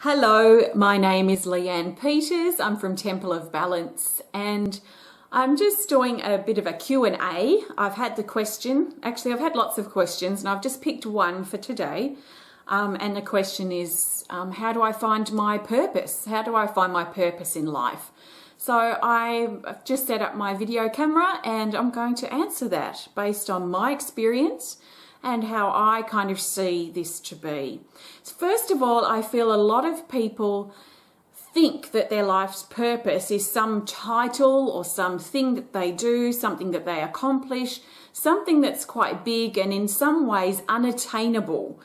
Hello, my name is Leanne Peters. I'm from Temple of Balance and I'm just doing a bit of a Q&A. I've had the question, actually I've had lots of questions and I've just picked one for today. And the question is, how do I find my purpose? How do I find my purpose in life? So I've just set up my video camera and I'm going to answer that based on my experience and how I kind of see this to be. First of all, I feel a lot of people think that their life's purpose is some title or something that they do, something that they accomplish, something that's quite big and in some ways unattainable.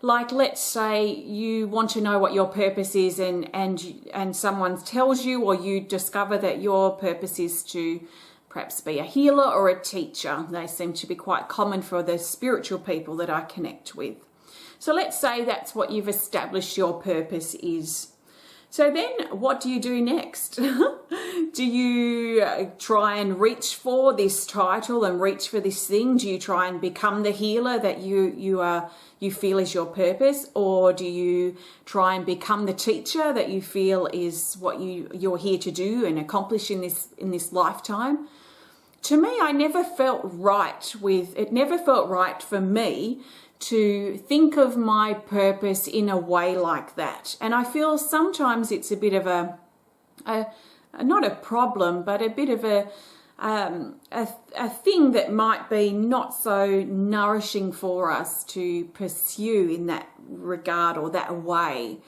Like, let's say you want to know what your purpose is and someone tells you, or you discover that your purpose is to perhaps be a healer or a teacher. They seem to be quite common for the spiritual people that I connect with. So let's say that's what you've established your purpose is. So then what do you do next? Do you try and reach for this title and reach for this thing? Do you try and become the healer that you feel is your purpose? Or do you try and become the teacher that you feel is what you're here to do and accomplish in this lifetime? To me, it never felt right for me to think of my purpose in a way like that. And I feel sometimes it's a bit of not a problem, but a bit of a thing that might be not so nourishing for us to pursue in that regard or that way.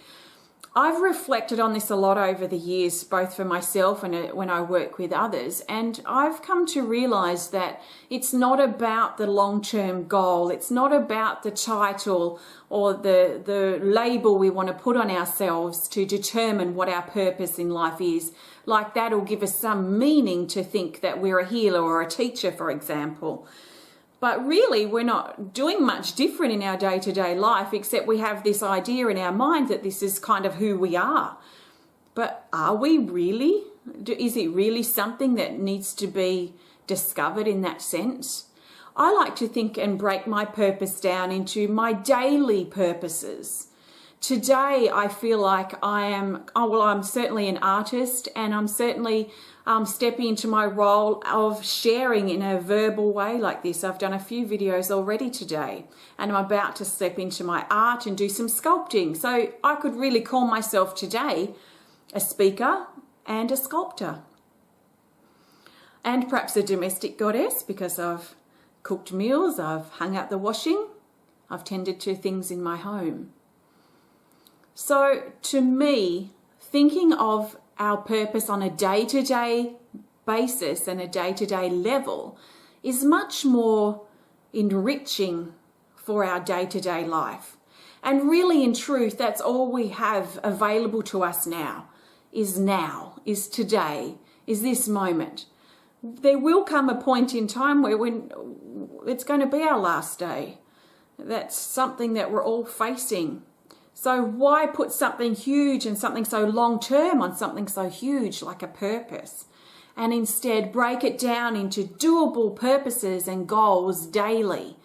I've reflected on this a lot over the years, both for myself and when I work with others, and I've come to realize that it's not about the long-term goal. It's not about the title or the label we want to put on ourselves to determine what our purpose in life is. Like that'll give us some meaning to think that we're a healer or a teacher, for example. But really, we're not doing much different in our day-to-day life, except we have this idea in our mind that this is kind of who we are. But are we really? Is it really something that needs to be discovered in that sense? I like to think and break my purpose down into my daily purposes. Today, I feel like I'm certainly an artist, and I'm certainly stepping into my role of sharing in a verbal way like this. I've done a few videos already today, and I'm about to step into my art and do some sculpting. So I could really call myself today a speaker and a sculptor. And perhaps a domestic goddess, because I've cooked meals, I've hung out the washing, I've tended to things in my home. So to me, thinking of our purpose on a day-to-day basis and a day-to-day level is much more enriching for our day-to-day life. And really, in truth, that's all we have available to us now, is today, is this moment. There will come a point in time where it's going to be our last day. That's something that we're all facing. So why put something huge and something so long-term on something so huge like a purpose, and instead break it down into doable purposes and goals daily,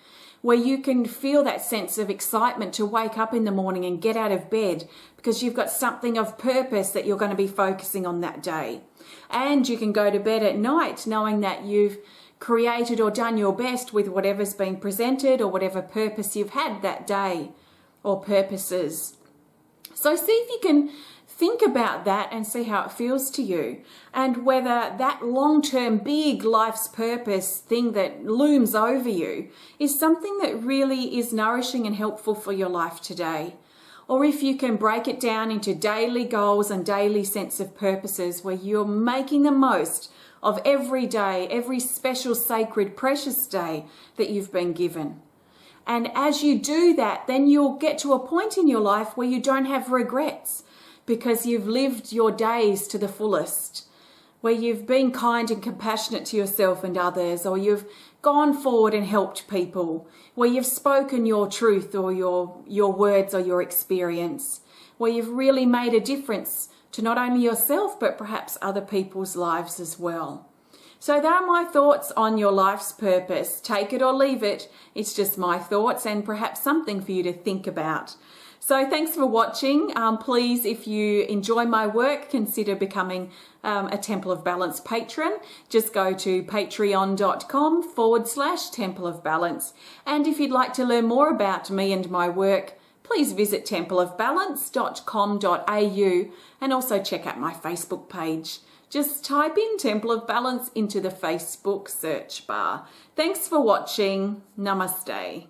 where you can feel that sense of excitement to wake up in the morning and get out of bed because you've got something of purpose that you're going to be focusing on that day. And you can go to bed at night knowing that you've created or done your best with whatever's been presented or whatever purpose you've had that day, or purposes. So see if you can think about that and see how it feels to you, and whether that long-term big life's purpose thing that looms over you is something that really is nourishing and helpful for your life today. Or if you can break it down into daily goals and daily sense of purposes where you're making the most of every day, every special, sacred, precious day that you've been given. And as you do that, then you'll get to a point in your life where you don't have regrets because you've lived your days to the fullest, where you've been kind and compassionate to yourself and others, or you've gone forward and helped people, where you've spoken your truth or your words or your experience, where you've really made a difference to not only yourself, but perhaps other people's lives as well. So there are my thoughts on your life's purpose. Take it or leave it. It's just my thoughts and perhaps something for you to think about. So thanks for watching. Please, if you enjoy my work, consider becoming a Temple of Balance patron. Just go to patreon.com/Temple of Balance. And if you'd like to learn more about me and my work, please visit templeofbalance.com.au and also check out my Facebook page. Just type in Temple of Balance into the Facebook search bar. Thanks for watching. Namaste.